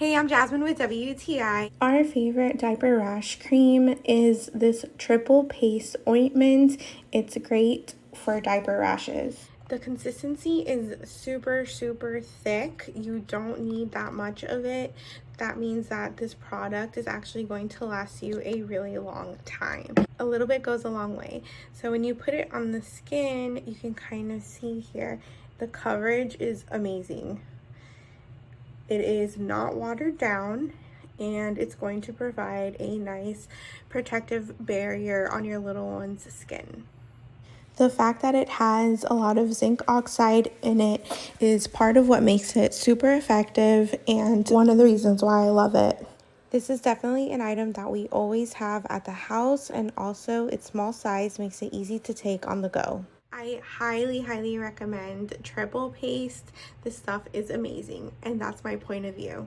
Hey, I'm Jasmine with WTI. Our favorite diaper rash cream is this triple paste ointment. It's great for diaper rashes. The consistency is super thick. You don't need that much of it. That means that this product is actually going to last you a really long time. A little bit goes a long way. So when you put it on the skin, you can kind of see here, the coverage is amazing. It is not watered down, and it's going to provide a nice protective barrier on your little one's skin. The fact that it has a lot of zinc oxide in it is part of what makes it super effective and one of the reasons why I love it. This is definitely an item that we always have at the house, and also its small size makes it easy to take on the go. I highly recommend triple paste. This stuff is amazing, and that's my point of view.